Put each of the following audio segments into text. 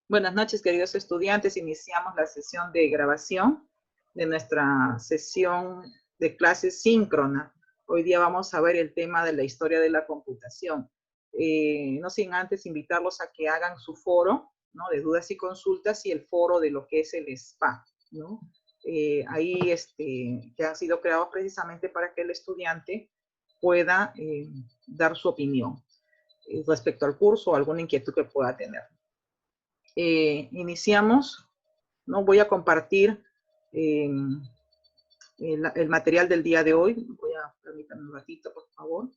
Buenas noches, queridos estudiantes. Iniciamos la sesión de grabación de nuestra sesión de clases síncrona. Hoy día vamos a ver el tema de la historia de la computación. No sin antes invitarlos a que hagan su foro, ¿no?, de dudas y consultas, y el foro de lo que es el SPA, ¿no? Ahí que han sido creados precisamente para que el estudiante pueda dar su opinión respecto al curso o alguna inquietud que pueda tener. Iniciamos, ¿no? Voy a compartir el material del día de hoy. Permítanme un ratito, por favor.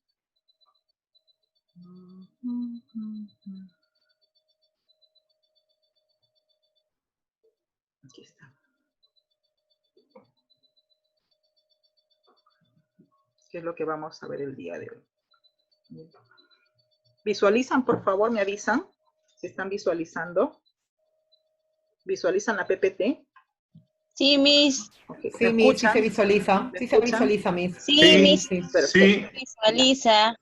Aquí está. ¿Qué es lo que vamos a ver el día de hoy? ¿Visualizan, por favor? ¿Me avisan si están visualizando? ¿Visualizan la PPT? Sí, Miss. Okay. Sí, Miss, sí se visualiza. Sí se visualiza, Miss. Sí, Miss. Sí. Visualiza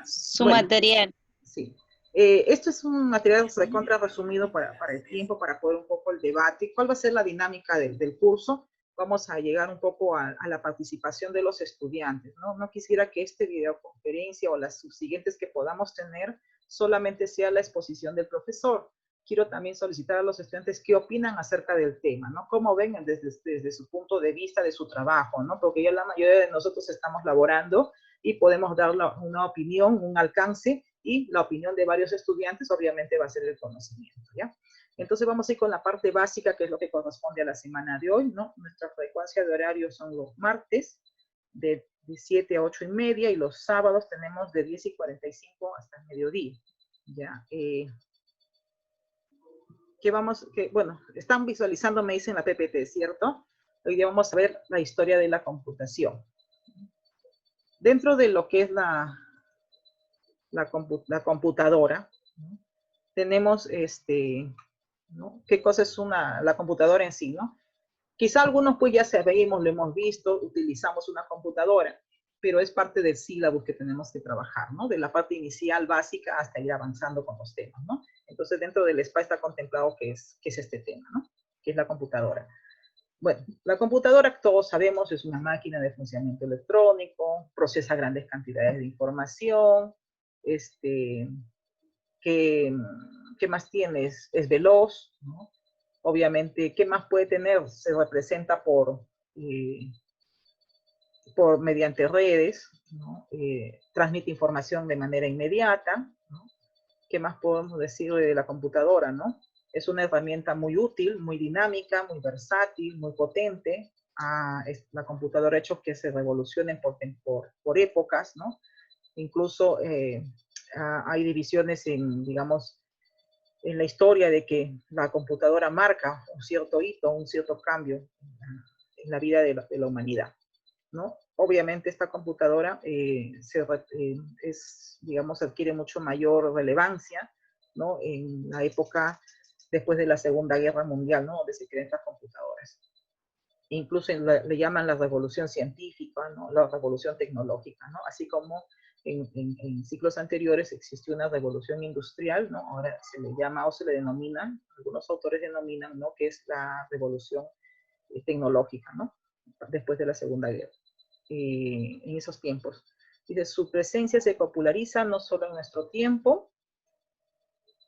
su material. Sí. Esto es un material recontra resumido para el tiempo, para poder un poco el debate. ¿Cuál va a ser la dinámica del curso? Vamos a llegar un poco a la participación de los estudiantes, ¿no? No quisiera que esta videoconferencia o las subsiguientes que podamos tener solamente sea la exposición del profesor. Quiero también solicitar a los estudiantes qué opinan acerca del tema, ¿no? Cómo ven desde su punto de vista de su trabajo, ¿no? Porque ya la mayoría de nosotros estamos laborando y podemos dar una opinión, un alcance, y la opinión de varios estudiantes obviamente va a ser el conocimiento, ¿ya? Entonces vamos a ir con la parte básica, que es lo que corresponde a la semana de hoy, ¿no? Nuestra frecuencia de horario son los martes de 7 a 8:30, y los sábados tenemos de 10:45 hasta el mediodía, ¿ya? Bueno, están visualizando, me dicen, la PPT, ¿cierto? Hoy día vamos a ver la historia de la computación. Dentro de lo que es la computadora, ¿no?, tenemos ¿no?, qué cosa es la computadora en sí, ¿no? Quizá algunos pues ya sabemos, lo hemos visto, utilizamos una computadora, pero es parte del sílabo que tenemos que trabajar, ¿no? De la parte inicial, básica, hasta ir avanzando con los temas, ¿no? Entonces dentro del SPA está contemplado que es este tema, ¿no? Que es la computadora. Bueno, la computadora, todos sabemos, es una máquina de funcionamiento electrónico, procesa grandes cantidades de información, ¿qué más tiene? Es veloz, ¿no? Obviamente, ¿qué más puede tener? Se representa mediante redes, ¿no? Transmite información de manera inmediata, ¿no? ¿Qué más podemos decir de la computadora, no? Es una herramienta muy útil, muy dinámica, muy versátil, muy potente. La computadora ha hecho que se revolucionen por épocas, ¿no? Incluso hay divisiones digamos, en la historia de que la computadora marca un cierto hito, un cierto cambio en la vida de la humanidad, ¿no? Obviamente esta computadora digamos, adquiere mucho mayor relevancia, ¿no?, en la época después de la Segunda Guerra Mundial, ¿no?, donde se crean estas computadoras. Incluso le llaman la revolución científica, ¿no?, la revolución tecnológica, ¿no? Así como en ciclos anteriores existió una revolución industrial, ¿no? Ahora se le llama o se le denomina, algunos autores denominan, ¿no?, que es la revolución tecnológica, ¿no?, después de la Segunda Guerra. En esos tiempos. Y su presencia se populariza no solo en nuestro tiempo,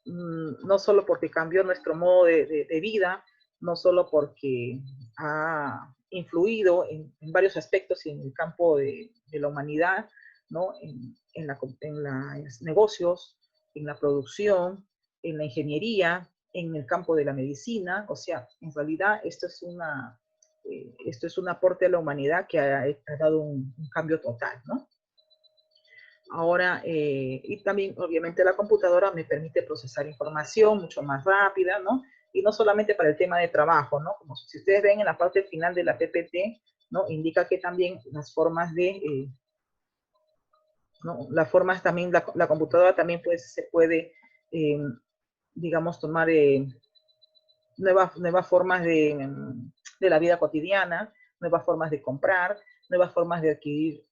no solo porque cambió nuestro modo de vida, no solo porque ha influido en varios aspectos en el campo de la humanidad, ¿no?, en los negocios, en la producción, en la ingeniería, en el campo de la medicina. O sea, en realidad esto es un aporte a la humanidad que ha dado un cambio total, ¿no? Ahora, y también obviamente la computadora me permite procesar información mucho más rápida, ¿no? Y no solamente para el tema de trabajo, ¿no? Como si ustedes ven en la parte final de la PPT, ¿no?, indica que también las formas ¿no?, la computadora también pues se puede, digamos, tomar nuevas formas de la vida cotidiana, nuevas formas de comprar, nuevas formas de adquirir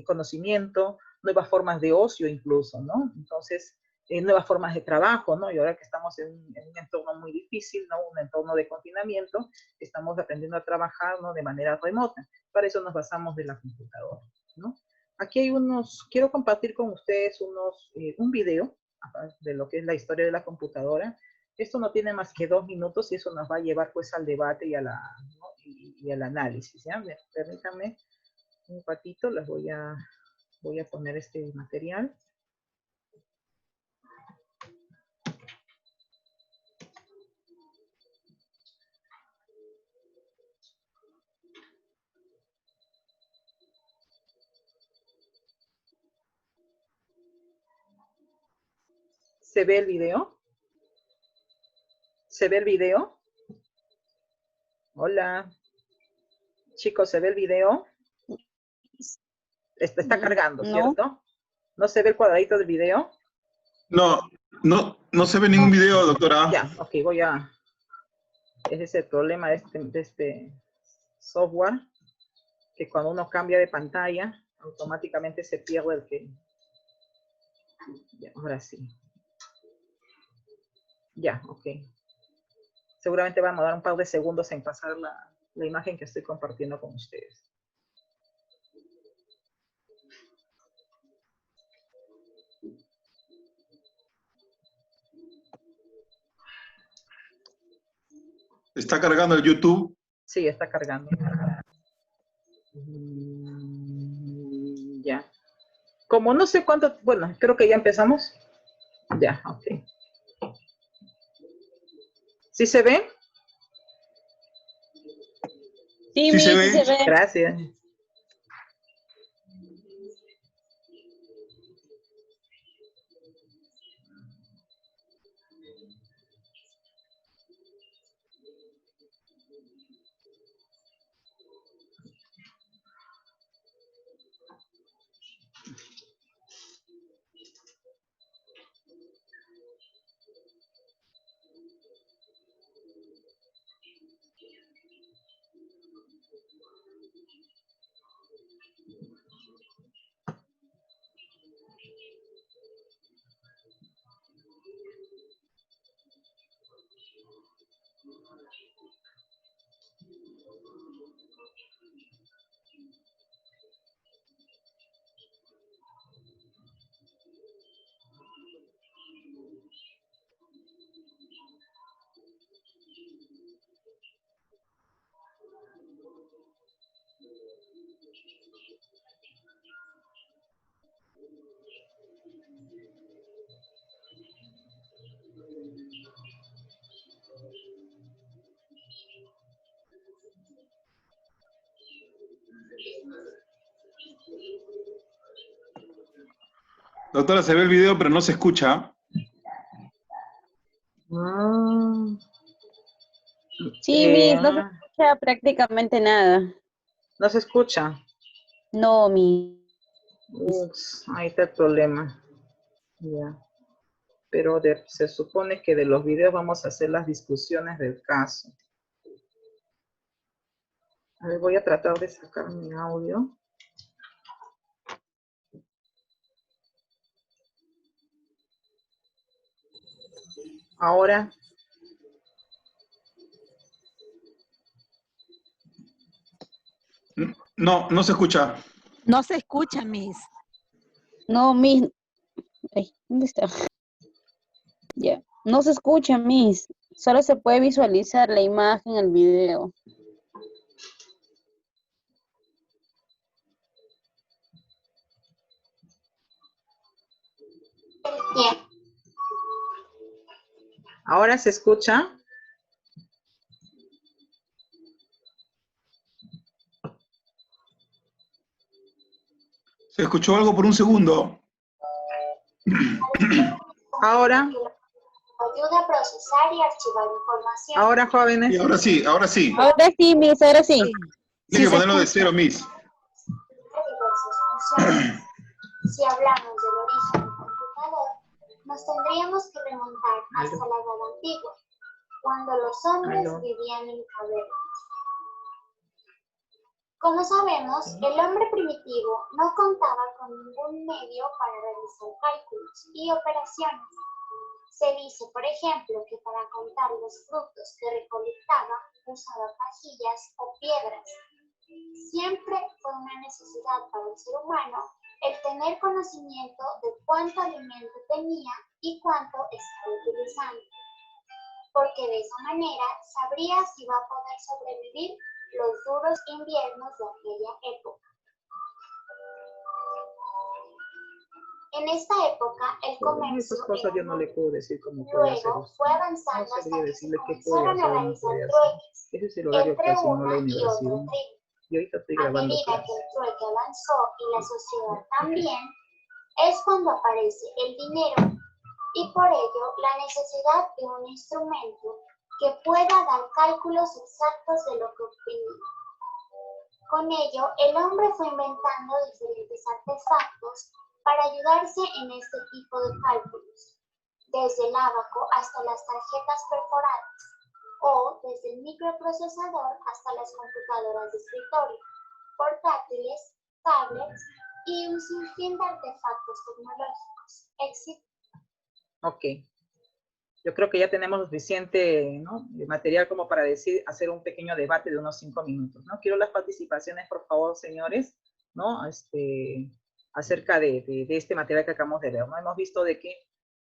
conocimiento, nuevas formas de ocio incluso, ¿no? Entonces, nuevas formas de trabajo, ¿no? Y ahora que estamos en un entorno muy difícil, ¿no? Un entorno de confinamiento, estamos aprendiendo a trabajar, ¿no? De manera remota. Para eso nos basamos de la computadora, ¿no? Aquí hay quiero compartir con ustedes un video de lo que es la historia de la computadora. Esto no tiene más que 2 minutos y eso nos va a llevar pues al debate y, ¿no? y al análisis, ¿ya? Permítanme un ratito, voy a poner este material. ¿Se ve el video? ¿Se ve el video? Hola. Chicos, ¿se ve el video? Está cargando, ¿cierto? ¿No se ve el cuadradito del video? No se ve ningún video, doctora. Ya, ok, ese es el problema de este software, que cuando uno cambia de pantalla, automáticamente se pierde el que... Ya, ahora sí. Ya, ok. Seguramente va a dar un par de segundos en pasar la imagen que estoy compartiendo con ustedes. ¿Está cargando el YouTube? Sí, está cargando. Ya. Como no sé cuánto, bueno, creo que ya empezamos. Ya, ok. ¿Sí se ve? Sí, se ve. Gracias. Doctora, se ve el video, pero no se escucha. Sí, Miss, no se escucha prácticamente nada. ¿No se escucha? No, Miss. Ups, ahí está el problema. Ya. Pero se supone que de los videos vamos a hacer las discusiones del caso. A ver, voy a tratar de sacar mi audio. Ahora. No se escucha. No se escucha, Miss. No, Miss. Ay, ¿dónde está? Ya. No se escucha, Miss. Solo se puede visualizar la imagen en el video. Bien. ¿Ahora se escucha? Se escuchó algo por un segundo. Ahora. Ayuda a procesar y archivar información. Ahora, jóvenes. Y ahora sí, ahora sí. Ahora sí, Miss, ahora sí. Tiene que ponerlo de cero, Miss. Diversas funciones. Si hablamos del origen del computador, nos tendríamos que remontar hasta la Edad Antigua, cuando los hombres vivían en cavernas. Como sabemos, el hombre primitivo no contaba con ningún medio para realizar cálculos y operaciones. Se dice, por ejemplo, que para contar los frutos que recolectaba usaba pajillas o piedras. Siempre fue una necesidad para el ser humano el tener conocimiento de cuánto alimento tenía y cuánto estaba utilizando, porque de esa manera sabría si va a poder sobrevivir los duros inviernos de aquella época. En esta época, el comercio Esas cosas yo no le puedo decir cómo puede hacer luego usted. fue No avanzando hasta sabría que se decirle qué puede comenzaron hacer a o no realizar puede hacer. trueques Ese es el horario que entre asignó la una y universidad. otra tribu. Y ahorita estoy A grabando medida que clases. el trueque avanzó y la sociedad también, es cuando aparece el dinero y por ello la necesidad de un instrumento que pueda dar cálculos exactos de lo que obtenía. Con ello, el hombre fue inventando diferentes artefactos para ayudarse en este tipo de cálculos, desde el ábaco hasta las tarjetas perforadas, o desde el microprocesador hasta las computadoras de escritorio, portátiles, tablets y un sinfín de artefactos tecnológicos. Ok. Yo creo que ya tenemos suficiente, ¿no?, material como para hacer un pequeño debate de unos 5 minutos, ¿no? Quiero las participaciones, por favor, señores, ¿no? Acerca de este material que acabamos de ver, ¿no? Hemos visto de que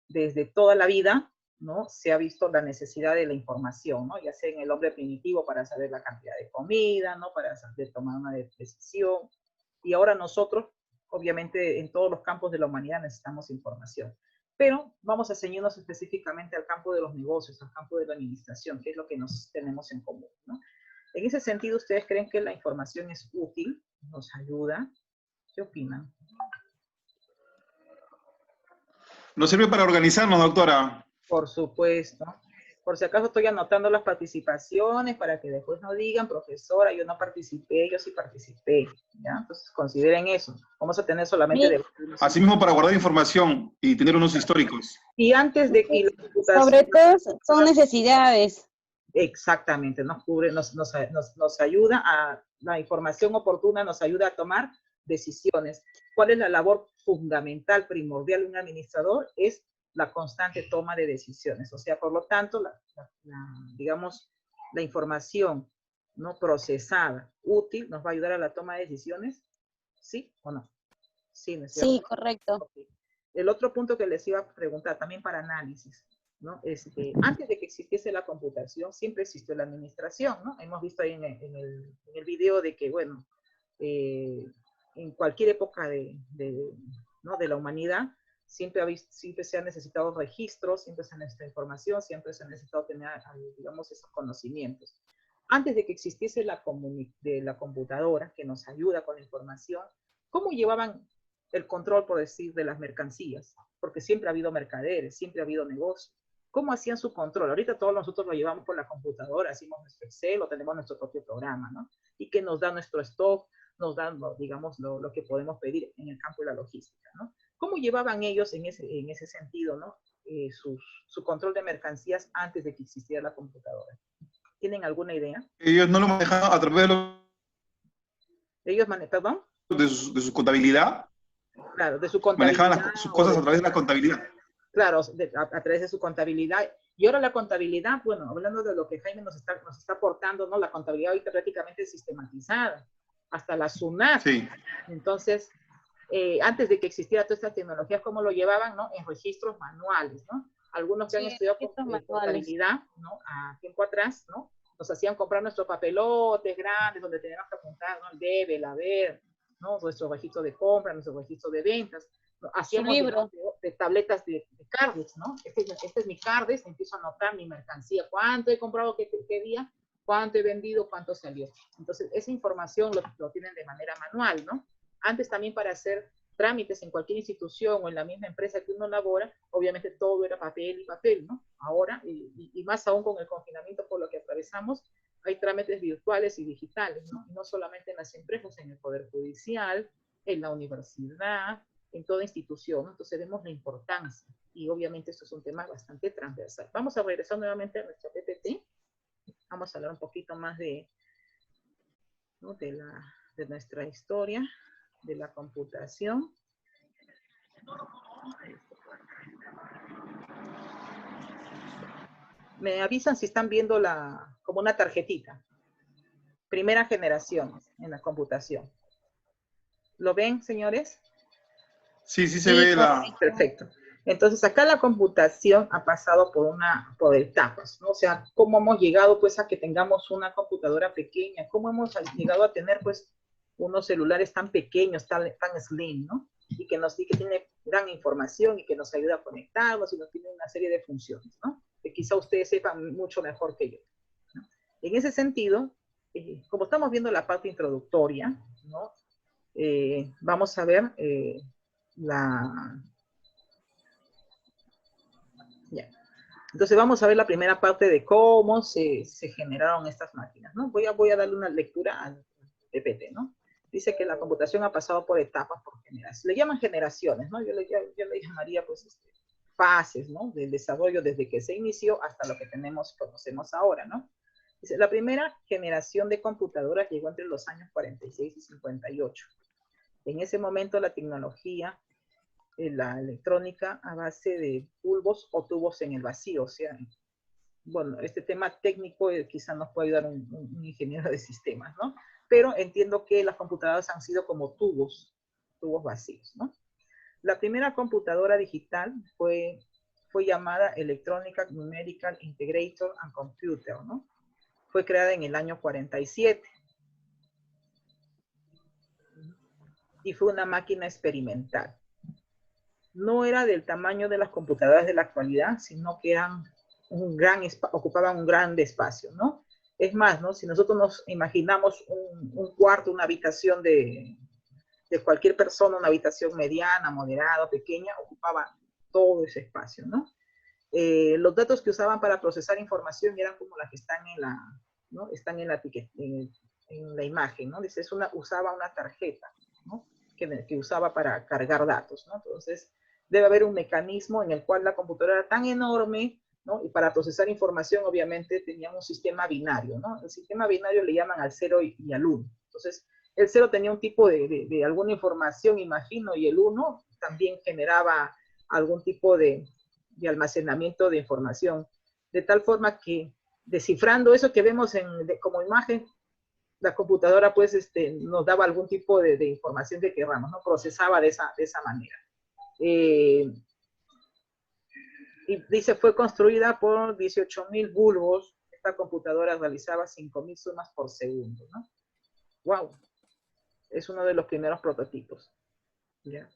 desde toda la vida, ¿no?, se ha visto la necesidad de la información, ¿no? Ya sea en el hombre primitivo para saber la cantidad de comida, ¿no?, para saber tomar una decisión. Y ahora nosotros, obviamente, en todos los campos de la humanidad necesitamos información. Pero vamos a ceñirnos específicamente al campo de los negocios, al campo de la administración, que es lo que nos tenemos en común, ¿no? En ese sentido, ¿ustedes creen que la información es útil? ¿Nos ayuda? ¿Qué opinan? Nos sirve para organizarnos, doctora. Por supuesto. Por si acaso estoy anotando las participaciones para que después no digan, profesora, yo no participé, yo sí participé, ¿ya? Entonces consideren eso. Vamos a tener solamente Sí. Asimismo, para guardar información y tener unos históricos. Y antes de que la computación... Sobre todo son necesidades. Exactamente, nos cubre, nos ayuda a, la información oportuna nos ayuda a tomar decisiones. ¿Cuál es la labor fundamental, primordial de un administrador? Es la constante toma de decisiones. O sea, por lo tanto, digamos, la información no procesada, útil, nos va a ayudar a la toma de decisiones, ¿sí o no? Sí, ¿no es cierto? Sí, correcto. Okay. El otro punto que les iba a preguntar, también para análisis, ¿no? Antes de que existiese la computación, siempre existió la administración, ¿no? Hemos visto ahí en el video de que, bueno, en cualquier época ¿no?, de la humanidad, siempre se han necesitado registros, siempre se ha necesitado información, siempre se ha necesitado tener, digamos, esos conocimientos. Antes de que existiese la computadora que nos ayuda con la información, ¿cómo llevaban el control, por decir, de las mercancías? Porque siempre ha habido mercaderes, siempre ha habido negocios. ¿Cómo hacían su control? Ahorita todos nosotros lo llevamos por la computadora, hacemos nuestro Excel o tenemos nuestro propio programa, ¿no? Y que nos da nuestro stock, nos dan, digamos, lo que podemos pedir en el campo de la logística, ¿no? ¿Cómo llevaban ellos en ese sentido, ¿no?, su control de mercancías antes de que existiera la computadora? ¿Tienen alguna idea? Ellos no lo manejaban a través ¿Perdón? de su contabilidad. Claro, de su contabilidad. Manejaban sus cosas a través de la contabilidad. Claro, a través de su contabilidad. Y ahora la contabilidad, bueno, hablando de lo que Jaime nos está aportando, ¿no? La contabilidad ahorita prácticamente sistematizada, hasta la SUNAT. Sí. Entonces, antes de que existiera todas estas tecnologías, ¿cómo lo llevaban, no? En registros manuales, ¿no? Algunos que han estudiado contabilidad, ¿no?, a tiempo atrás, ¿no?, nos hacían comprar nuestros papelotes grandes donde teníamos que apuntar, ¿no?, el debe, el haber, ¿no?, nuestro registro de compra, nuestro registro de ventas. Hacíamos de tabletas de cards, ¿no? Este es mi cards, empiezo a anotar mi mercancía, cuánto he comprado, qué día, cuánto he vendido, cuánto salió. Entonces, esa información lo tienen de manera manual, ¿no? Antes también, para hacer trámites en cualquier institución o en la misma empresa que uno labora, obviamente todo era papel y papel, ¿no? Ahora, y más aún con el confinamiento por lo que atravesamos, hay trámites virtuales y digitales, ¿no? Y no solamente en las empresas, en el Poder Judicial, en la universidad, en toda institución, ¿no? Entonces vemos la importancia, y obviamente esto es un tema bastante transversal. Vamos a regresar nuevamente a nuestra PPT, vamos a hablar un poquito más de, ¿no?, de de nuestra historia de la computación. Me avisan si están viendo como una tarjetita. Primera generación en la computación. ¿Lo ven, señores? Sí, sí se ve la... Perfecto. Entonces, acá la computación ha pasado por etapas, ¿no? O sea, cómo hemos llegado, pues, a que tengamos una computadora pequeña, cómo hemos llegado a tener, pues, unos celulares tan pequeños, tan slim, ¿no? Y que tiene gran información y que nos ayuda a conectarnos y nos tiene una serie de funciones, ¿no? Que quizá ustedes sepan mucho mejor que yo, ¿no? En ese sentido, como estamos viendo la parte introductoria, ¿no? Vamos a ver Entonces vamos a ver la primera parte de cómo se generaron estas máquinas, ¿no? Voy a darle una lectura al PPT, ¿no? Dice que la computación ha pasado por etapas, por generaciones. Le llaman generaciones, ¿no? Yo le llamaría, pues, fases, ¿no? Del desarrollo desde que se inició hasta lo que conocemos ahora, ¿no? Dice, la primera generación de computadoras llegó entre los años 46 y 58. En ese momento la tecnología, la electrónica a base de bulbos o tubos en el vacío, o sea, bueno, este tema técnico quizá nos puede ayudar un ingeniero de sistemas, ¿no? Pero entiendo que las computadoras han sido como tubos vacíos, ¿no? La primera computadora digital fue llamada Electronic Numerical Integrator and Computer, ¿no? Fue creada en el año 47. Y fue una máquina experimental. No era del tamaño de las computadoras de la actualidad, sino que ocupaban un gran espacio, ¿no? Es más, ¿no? Si nosotros nos imaginamos un cuarto, una habitación de cualquier persona, una habitación mediana, moderada, pequeña, ocupaba todo ese espacio, ¿no? Los datos que usaban para procesar información eran como las que están en la imagen, ¿no? Dice, usaba una tarjeta, ¿no? Que usaba para cargar datos, ¿no? Entonces, debe haber un mecanismo en el cual la computadora era tan enorme, ¿no? Y para procesar información, obviamente, tenía un sistema binario, ¿no? El sistema binario le llaman al 0 y al 1. Entonces, el 0 tenía un tipo de alguna información, imagino, y el 1 también generaba algún tipo de almacenamiento de información, de tal forma que descifrando eso que vemos como imagen, la computadora pues nos daba algún tipo de información que queramos, ¿no? Procesaba de esa manera. Y dice, fue construida por 18.000 bulbos. Esta computadora realizaba 5.000 sumas por segundo, ¿no? ¡Wow! Es uno de los primeros prototipos. ¿Ya?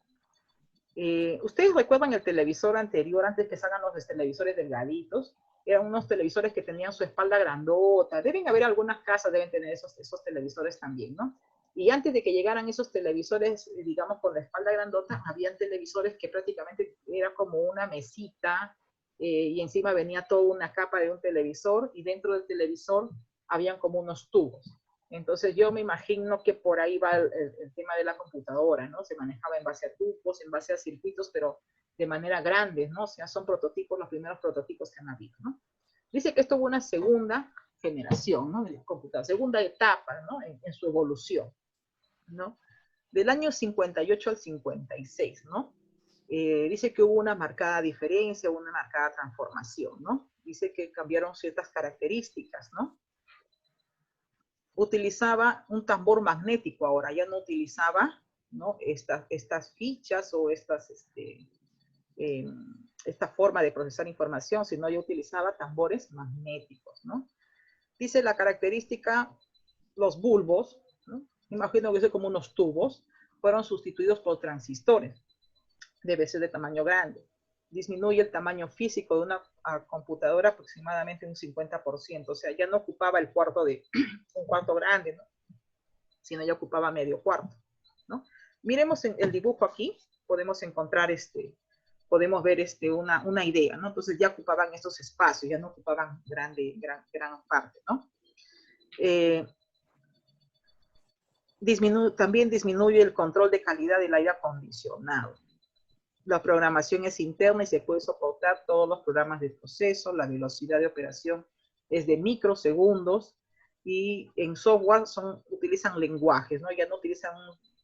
¿Ustedes recuerdan el televisor anterior, antes que salgan los televisores delgaditos? Eran unos televisores que tenían su espalda grandota. Deben haber algunas casas, deben tener esos televisores también, ¿no? Y antes de que llegaran esos televisores, digamos, con la espalda grandota, habían televisores que prácticamente era como una mesita, y encima venía toda una capa de un televisor, y dentro del televisor habían como unos tubos. Entonces yo me imagino que por ahí va el tema de la computadora, ¿no? Se manejaba en base a tubos, en base a circuitos, pero de manera grande, ¿no? O sea, son prototipos, los primeros prototipos que han habido, ¿no? Dice que esto hubo una segunda generación, ¿no? De computadora, segunda etapa, ¿no? En su evolución, ¿no? Del año 58 al 56, ¿no? Dice que hubo una marcada diferencia, una marcada transformación, ¿no? Dice que cambiaron ciertas características, ¿no? Utilizaba un tambor magnético, ahora ya no utilizaba, ¿no? Estas fichas o esta forma de procesar información, sino ya utilizaba tambores magnéticos, ¿no? Dice la característica, los bulbos, ¿no? Imagino que son como unos tubos, fueron sustituidos por transistores, debe ser de tamaño grande. Disminuye el tamaño físico de una computadora aproximadamente un 50%, o sea, ya no ocupaba un cuarto grande, ¿no? Sino ya ocupaba medio cuarto, ¿no? Miremos en el dibujo aquí, podemos encontrar podemos ver una idea, ¿no? Entonces ya ocupaban estos espacios, ya no ocupaban gran parte, ¿no? También disminuye el control de calidad del aire acondicionado. La programación es interna y se puede soportar todos los programas de proceso. La velocidad de operación es de microsegundos. y en software utilizan lenguajes, ¿no? Ya no utilizan,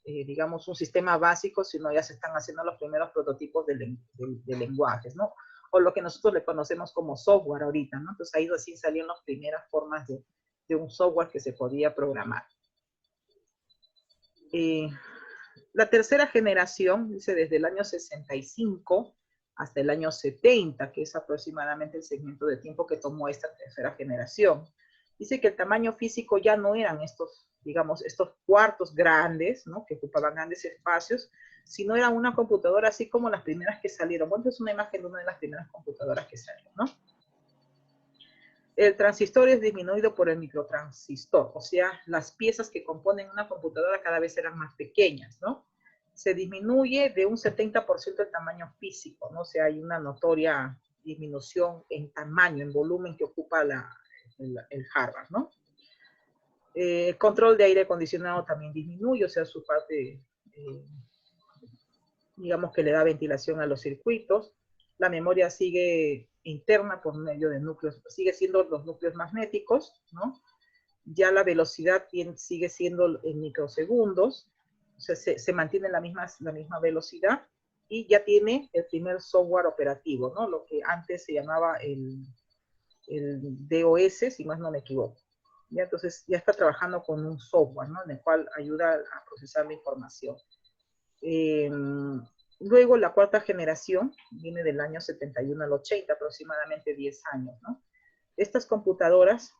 digamos, un sistema básico, sino ya se están haciendo los primeros prototipos de lenguajes, ¿no? O lo que nosotros le conocemos como software ahorita, ¿no? Entonces ahí recién salieron las primeras formas de un software que se podía programar. La tercera generación, dice desde el año 65 hasta el año 70, que es aproximadamente el segmento de tiempo que tomó esta tercera generación. Dice que el tamaño físico ya no eran estos, digamos, estos cuartos grandes, ¿no? Que ocupaban grandes espacios, sino era una computadora así como las primeras que salieron. Bueno, esta es una imagen de una de las primeras computadoras que salieron, ¿no? El transistor es disminuido por el microtransistor, o sea, las piezas que componen una computadora cada vez eran más pequeñas, ¿no? Se disminuye de un 70% el tamaño físico, ¿no? O sea, hay una notoria disminución en tamaño, en volumen que ocupa el hardware, ¿no? El control de aire acondicionado también disminuye, o sea, su parte, digamos que le da ventilación a los circuitos. La memoria sigue interna por medio de núcleos, sigue siendo los núcleos magnéticos, ¿no? Ya la velocidad sigue siendo en microsegundos, o sea, se mantiene la misma velocidad, y ya tiene el primer software operativo, ¿no? Lo que antes se llamaba el DOS, si más no me equivoco. ¿Ya? Entonces ya está trabajando con un software, ¿no? En el cual ayuda a procesar la información. Luego la cuarta generación viene del año 71 al 80, aproximadamente 10 años, ¿no? Estas computadoras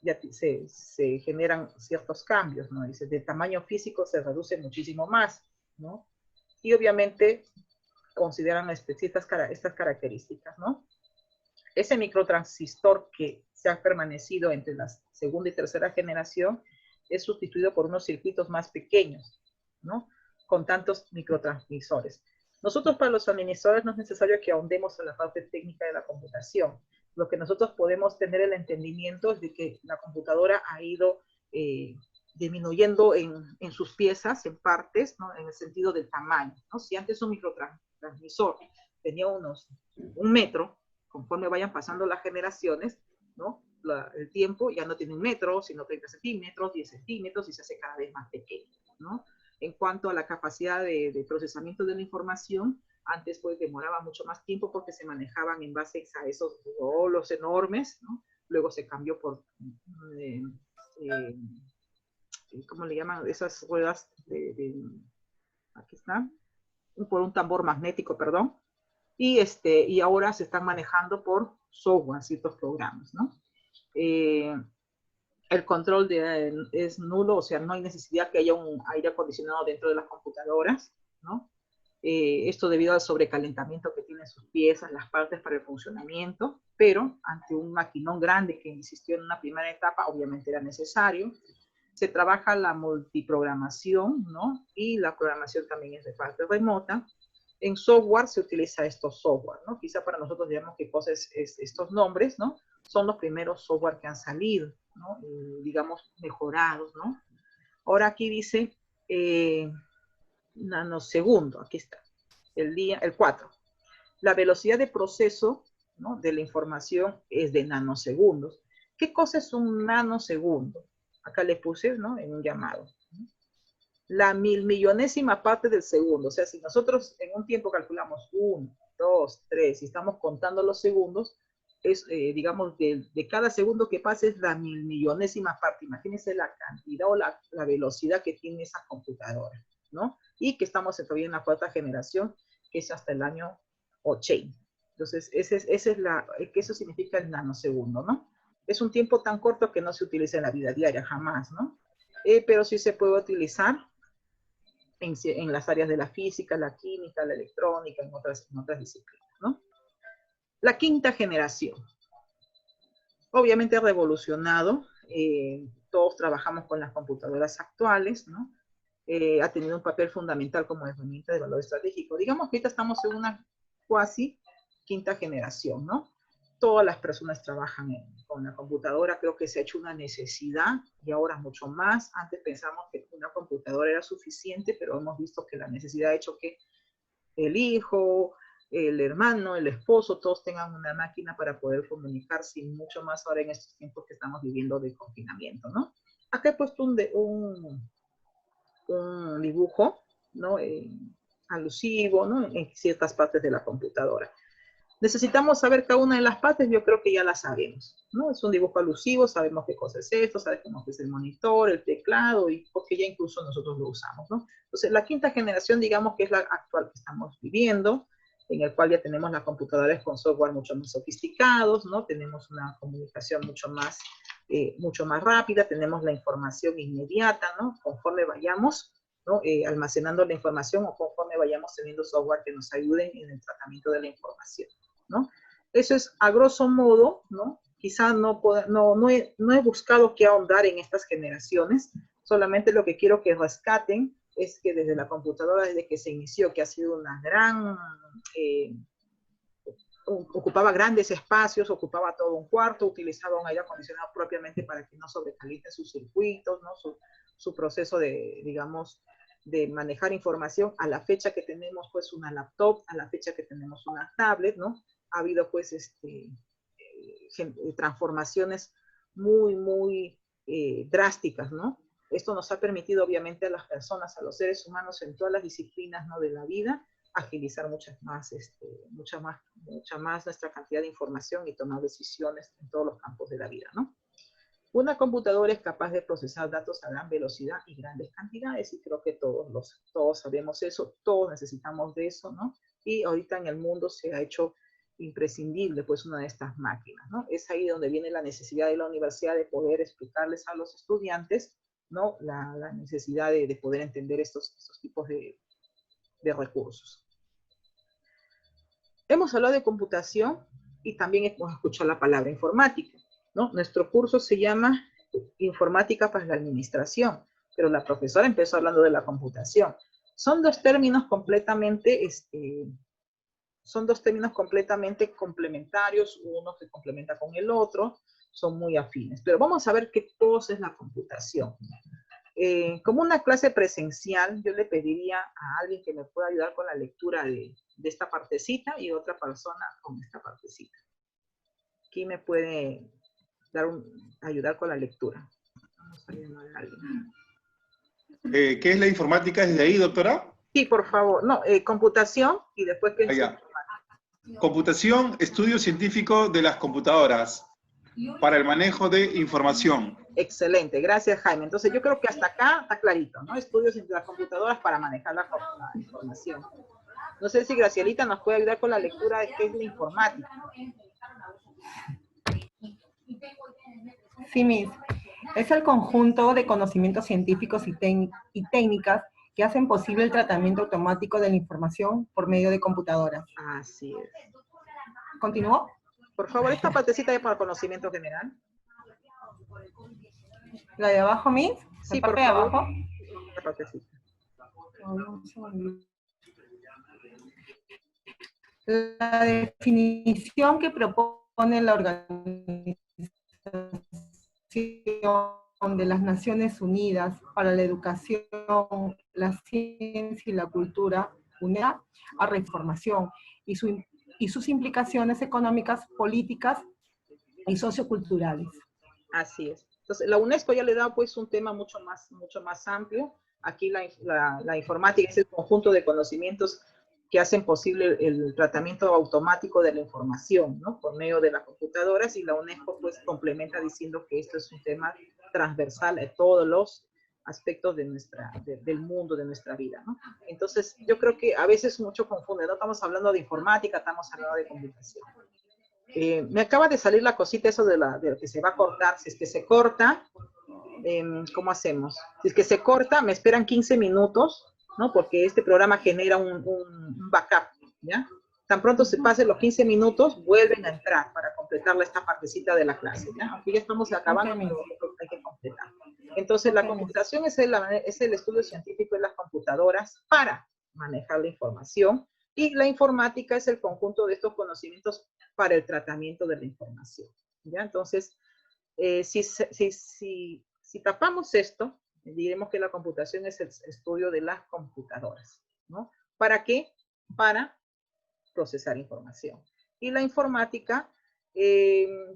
ya se generan ciertos cambios, ¿no? Dice, de tamaño físico se reduce muchísimo más, ¿no? Y obviamente consideran estas características, ¿no? Ese microtransistor que se ha permanecido entre la segunda y tercera generación es sustituido por unos circuitos más pequeños, ¿no? Con tantos microtransmisores. Nosotros, para los administradores, no es necesario que ahondemos en la parte técnica de la computación. Lo que nosotros podemos tener el entendimiento es de que la computadora ha ido disminuyendo en sus piezas, en partes, ¿no? En el sentido del tamaño, ¿no? Si antes un microtransmisor tenía un metro, conforme vayan pasando las generaciones, ¿no? El tiempo ya no tiene 1 metro, sino 30 centímetros, 10 centímetros, y se hace cada vez más pequeño, ¿no? En cuanto a la capacidad de procesamiento de la información, antes pues demoraba mucho más tiempo porque se manejaban en base a esos rolos enormes, ¿no? Luego se cambió por, ¿cómo le llaman? Esas ruedas aquí está, por un tambor magnético, perdón. Y ahora se están manejando por software, ciertos programas, ¿no? El control es nulo, o sea, no hay necesidad que haya un aire acondicionado dentro de las computadoras, ¿no? Esto debido al sobrecalentamiento que tienen sus piezas, las partes para el funcionamiento, pero ante un maquinón grande que existió en una primera etapa, obviamente era necesario. Se trabaja la multiprogramación, ¿no? Y la programación también es de parte remota. En software se utiliza estos software, ¿no? Quizá para nosotros digamos que cosas estos nombres, ¿no? Son los primeros software que han salido, ¿no? Digamos, mejorados, ¿no? Ahora aquí dice nanosegundo, aquí está, el 4. La velocidad de proceso, ¿no? De la información es de nanosegundos. ¿Qué cosa es un nanosegundo? Acá le puse, ¿no? En un llamado. La 1.000.000.000ª parte del segundo. O sea, si nosotros en un tiempo calculamos 1, 2, 3, y estamos contando los segundos, es, digamos, de cada segundo que pasa es la 1.000.000.000ª parte. Imagínense la cantidad o la velocidad que tiene esa computadora, ¿no? Y que estamos todavía en la cuarta generación, que es hasta el año 80. Entonces, eso significa el nanosegundo, ¿no? Es un tiempo tan corto que no se utiliza en la vida diaria, jamás, ¿no? Pero sí se puede utilizar en las áreas de la física, la química, la electrónica, en otras disciplinas, ¿no? La quinta generación. Obviamente ha revolucionado, todos trabajamos con las computadoras actuales, ¿no? Ha tenido un papel fundamental como herramienta de valor estratégico. Digamos que ahorita estamos en una cuasi quinta generación, ¿no? Todas las personas trabajan con la computadora, creo que se ha hecho una necesidad y ahora mucho más. Antes pensamos que una computadora era suficiente, pero hemos visto que la necesidad ha hecho que el hijo, el hermano, el esposo, todos tengan una máquina para poder comunicarse, y mucho más ahora en estos tiempos que estamos viviendo de confinamiento, ¿no? Acá he puesto un dibujo, ¿no? Alusivo, ¿no? En ciertas partes de la computadora. Necesitamos saber cada una de las partes, yo creo que ya las sabemos, ¿no? Es un dibujo alusivo, sabemos qué cosa es esto, sabemos qué es el monitor, el teclado, y porque ya incluso nosotros lo usamos, ¿no? Entonces, la quinta generación, digamos que es la actual que estamos viviendo, en el cual ya tenemos las computadoras con software mucho más sofisticados, ¿no? Tenemos una comunicación mucho más rápida, tenemos la información inmediata, ¿no? Conforme vayamos, ¿no? Almacenando la información, o conforme vayamos teniendo software que nos ayuden en el tratamiento de la información, ¿no? Eso es a grosso modo, ¿no? Quizá no he buscado qué ahondar en estas generaciones, solamente lo que quiero que rescaten es que desde la computadora, desde que se inició, que ha sido una gran, ocupaba grandes espacios, ocupaba todo un cuarto, utilizaba un aire acondicionado propiamente para que no sobrecalienten sus circuitos, ¿no? Su proceso de, digamos, de manejar información. A la fecha que tenemos pues una laptop, a la fecha que tenemos una tablet, ¿no? Ha habido pues transformaciones muy drásticas, ¿no? Esto nos ha permitido obviamente a las personas, a los seres humanos en todas las disciplinas, ¿no? de la vida, agilizar mucha más nuestra cantidad de información y tomar decisiones en todos los campos de la vida, ¿no? Una computadora es capaz de procesar datos a gran velocidad y grandes cantidades, y creo que todos sabemos eso, todos necesitamos de eso, ¿no? Y ahorita en el mundo se ha hecho imprescindible pues una de estas máquinas, ¿no? Es ahí donde viene la necesidad de la universidad de poder explicarles a los estudiantes, ¿no? La necesidad de poder entender estos tipos de recursos. Hemos hablado de computación y también hemos escuchado la palabra informática, ¿no? Nuestro curso se llama Informática para la Administración, pero la profesora empezó hablando de la computación. Son dos términos completamente complementarios, uno se complementa con el otro, son muy afines. Pero vamos a ver qué cosa es la computación. Como una clase presencial, yo le pediría a alguien que me pueda ayudar con la lectura de esta partecita, y otra persona con esta partecita. ¿Quién me puede ayudar con la lectura? Vamos a llamar a alguien. ¿Qué es la informática desde ahí, doctora? Sí, por favor. No, computación, y después ¿qué es informática? Computación, estudio científico de las computadoras para el manejo de información. Excelente, gracias Jaime. Entonces yo creo que hasta acá está clarito, ¿no? Estudios entre las computadoras para manejar la información. No sé si Gracielita nos puede ayudar con la lectura de qué es la informática. Sí, Miss. Es el conjunto de conocimientos científicos y técnicas que hacen posible el tratamiento automático de la información por medio de computadoras. Así es. ¿Continúo? Por favor, esta partecita es para conocimiento general. ¿La de abajo, Miss? Sí, ¿La parte por favor. de abajo? Esta partecita. La definición que propone la Organización de las Naciones Unidas para la Educación, la Ciencia y la Cultura, UNEA, a reformación y sus implicaciones económicas, políticas y socioculturales. Así es. Entonces, la UNESCO ya le da pues un tema mucho más amplio. Aquí la informática es el conjunto de conocimientos que hacen posible el tratamiento automático de la información, ¿no? Por medio de las computadoras, y la UNESCO pues complementa diciendo que esto es un tema transversal a todos los aspectos del mundo, de nuestra vida, ¿no? Entonces, yo creo que a veces mucho confunde, no estamos hablando de informática, estamos hablando de computación. Me acaba de salir la cosita eso de que se va a cortar. Si es que se corta, ¿cómo hacemos? Si es que se corta, me esperan 15 minutos, ¿no? Porque este programa genera un backup, ¿ya? Tan pronto se pasen los 15 minutos, vuelven a entrar para completar esta partecita de la clase, ¿ya? Aunque ya estamos acabando, pero hay que completar. Entonces, la computación es el estudio científico de las computadoras para manejar la información, y la informática es el conjunto de estos conocimientos para el tratamiento de la información, ¿ya? Entonces, si tapamos esto, diremos que la computación es el estudio de las computadoras, ¿no? ¿Para qué? Para procesar información. Y la informática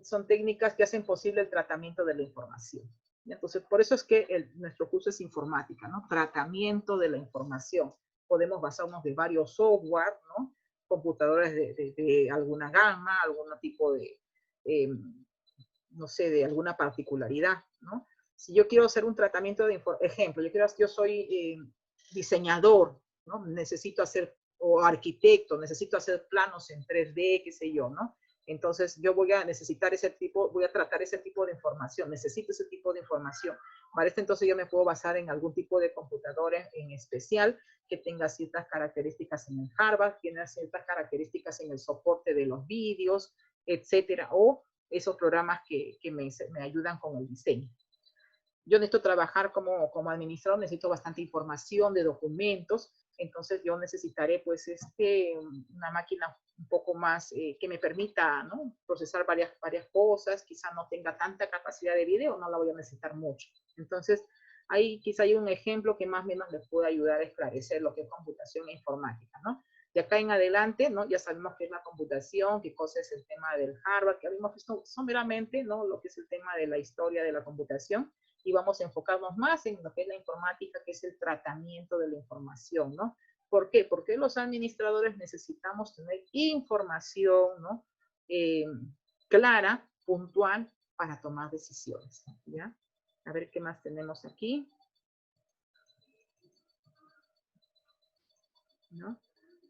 son técnicas que hacen posible el tratamiento de la información. Entonces, por eso es que nuestro curso es informática, ¿no? Tratamiento de la información. Podemos basarnos de varios software, ¿no? Computadores de alguna gama, algún tipo de, no sé, de alguna particularidad, ¿no? Si yo quiero hacer un tratamiento de ejemplo, yo soy diseñador, ¿no? Necesito hacer, o arquitecto, necesito hacer planos en 3D, qué sé yo, ¿no? Entonces yo voy a necesitar voy a tratar ese tipo de información, necesito ese tipo de información. Para esto entonces yo me puedo basar en algún tipo de computadora en especial que tenga ciertas características en el hardware, que tenga ciertas características en el soporte de los vídeos, etcétera, o esos programas que me ayudan con el diseño. Yo necesito trabajar como administrador, necesito bastante información de documentos, entonces yo necesitaré pues una máquina un poco más que me permita, ¿no? Procesar varias cosas, quizá no tenga tanta capacidad de video, no la voy a necesitar mucho. Entonces, ahí quizá hay un ejemplo que más o menos les puede ayudar a esclarecer lo que es computación e informática, ¿no? De acá en adelante, ¿no? Ya sabemos qué es la computación, qué cosa es el tema del hardware, que habíamos visto someramente, ¿no? Lo que es el tema de la historia de la computación, y vamos a enfocarnos más en lo que es la informática, que es el tratamiento de la información, ¿no? ¿Por qué? Porque los administradores necesitamos tener información, ¿no? Clara, puntual, para tomar decisiones, ¿ya? A ver qué más tenemos aquí, ¿no?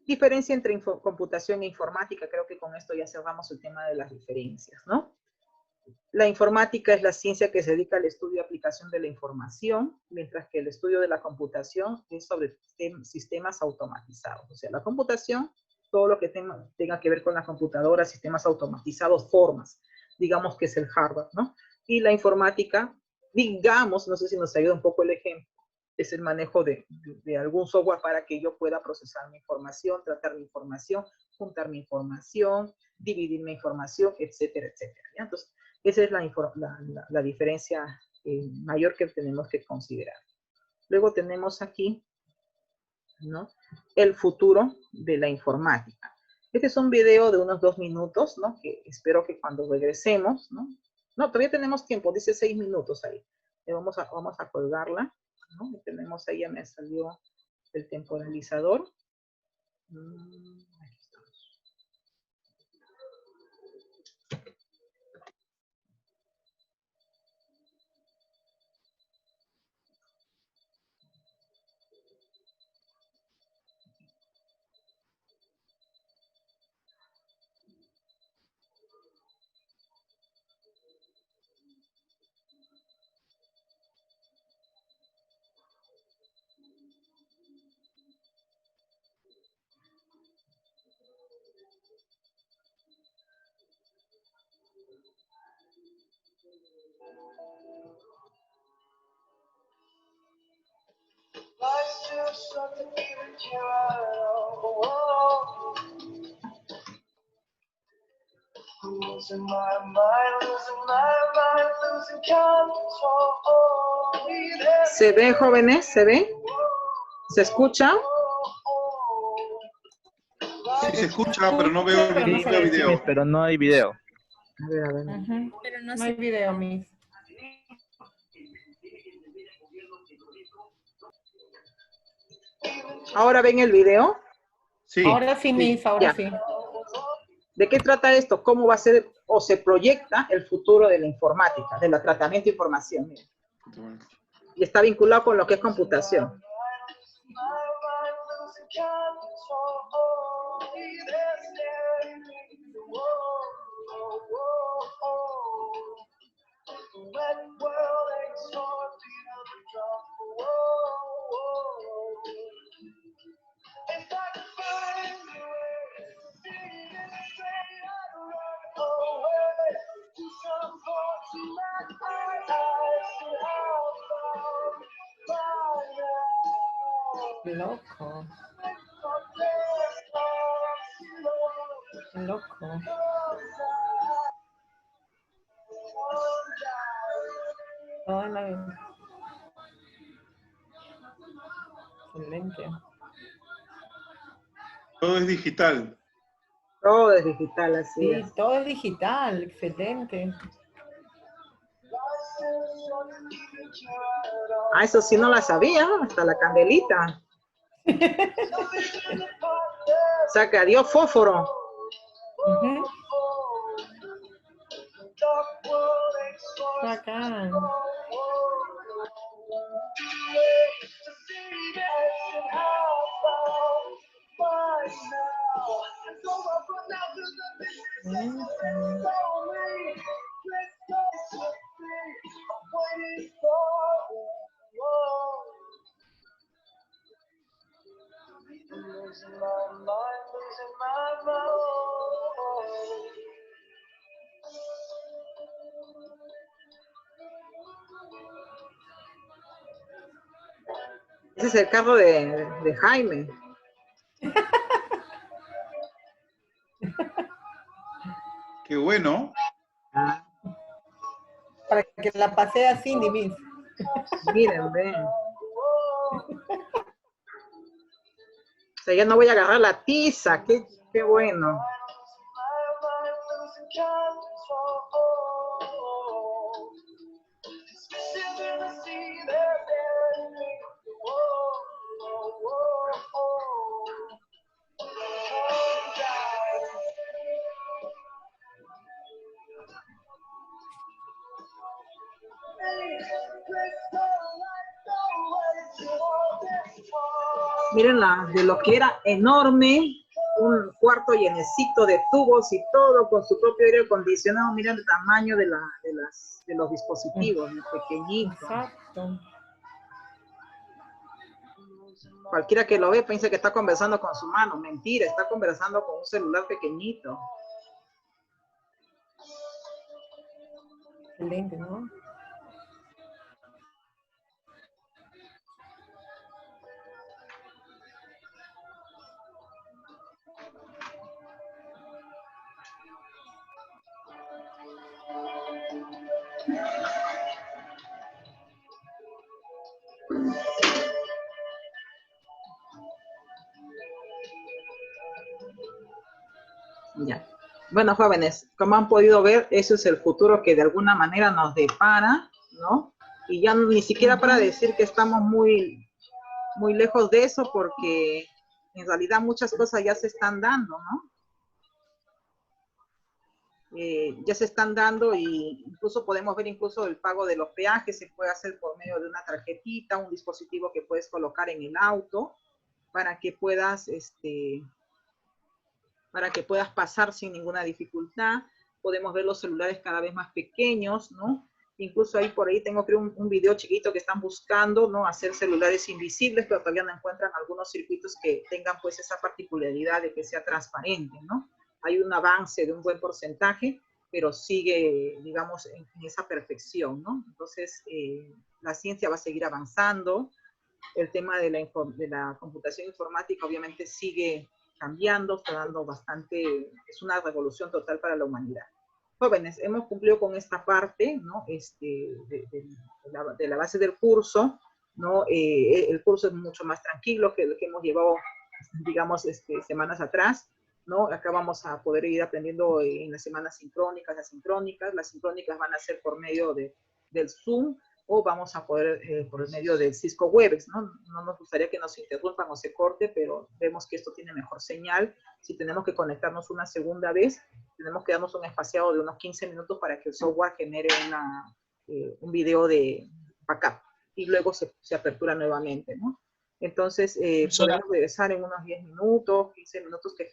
Diferencia entre computación e informática, creo que con esto ya cerramos el tema de las diferencias, ¿no? La informática es la ciencia que se dedica al estudio y aplicación de la información, mientras que el estudio de la computación es sobre sistemas automatizados. O sea, la computación, todo lo que tenga que ver con la computadora, sistemas automatizados, formas, digamos que es el hardware, ¿no? Y la informática, digamos, no sé si nos ayuda un poco el ejemplo, es el manejo de algún software para que yo pueda procesar mi información, tratar mi información, juntar mi información, dividir mi información, etcétera, etcétera. ¿Ya? Entonces, esa es la diferencia mayor que tenemos que considerar. Luego tenemos aquí, ¿no? El futuro de la informática. Este es un video de unos 2 minutos, ¿no? Que espero que cuando regresemos, ¿no? No, todavía tenemos tiempo, dice 6 minutos ahí. Vamos a colgarla, ¿no? Y tenemos ahí, ya me salió el temporalizador. Aquí estamos. ¿Se ve, jóvenes? ¿Se ve? ¿Se escucha? Sí se escucha, pero no veo video. Pero no hay video. A ver, a ver. Pero no hay video, Miss. ¿Ahora ven el video? Sí. Ahora sí, Miss, ahora Ya. sí. ¿De qué trata esto? ¿Cómo va a ser o se proyecta el futuro de la informática, del tratamiento de información? Miren. Y está vinculado con lo que es computación. Loco. Loco. Toda la... Excelente. Todo es digital. Todo es digital, así Sí, es. todo es digital, excelente. Ah, eso sí no la sabía, hasta la candelita. O sea, que adiós fósforo. Ujú. Bacán. Ujú. Ese es el carro de Jaime. Qué bueno. Ah, Para que la pase a Cindy, Miss. miren, ven. O sea, ya no voy a agarrar la tiza. Qué bueno. Miren de lo que era enorme, un cuarto llenecito de tubos y todo con su propio aire acondicionado. Miren el tamaño de los dispositivos, pequeñito. Exacto. Cualquiera que lo ve piensa que está conversando con su mano. Mentira, está conversando con un celular pequeñito. Excelente, ¿no? Ya. Bueno, jóvenes, como han podido ver, eso es el futuro que de alguna manera nos depara, ¿no? Y ya ni siquiera para decir que estamos muy lejos de eso, porque en realidad muchas cosas ya se están dando, ¿no? Ya se están dando y incluso podemos ver incluso el pago de los peajes se puede hacer por medio de una tarjetita, un dispositivo que puedes colocar en el auto para que puedas pasar sin ninguna dificultad. Podemos ver los celulares cada vez más pequeños, ¿no? Incluso ahí por ahí tengo creo un video chiquito que están buscando, ¿no? Hacer celulares invisibles, pero todavía no encuentran algunos circuitos que tengan pues esa particularidad de que sea transparente, ¿no? Hay un avance de un buen porcentaje, pero sigue, digamos, en esa perfección, ¿no? Entonces, la ciencia va a seguir avanzando. El tema de la computación informática obviamente sigue cambiando, está dando bastante, es una revolución total para la humanidad. Jóvenes, hemos cumplido con esta parte, ¿no? De la base del curso, ¿no? El curso es mucho más tranquilo que el que hemos llevado, digamos, semanas atrás, ¿no? Acá vamos a poder ir aprendiendo en las semanas sincrónicas, asincrónicas. Las sincrónicas van a ser por medio del Zoom, o vamos a poder por medio del Cisco Webex, ¿no? No nos gustaría que nos interrumpan o se corte, pero vemos que esto tiene mejor señal. Si tenemos que conectarnos una segunda vez, tenemos que darnos un espaciado de unos 15 minutos para que el software genere un video de backup y luego se apertura nuevamente, ¿no? Entonces, podemos regresar en unos 10 minutos, 15 minutos que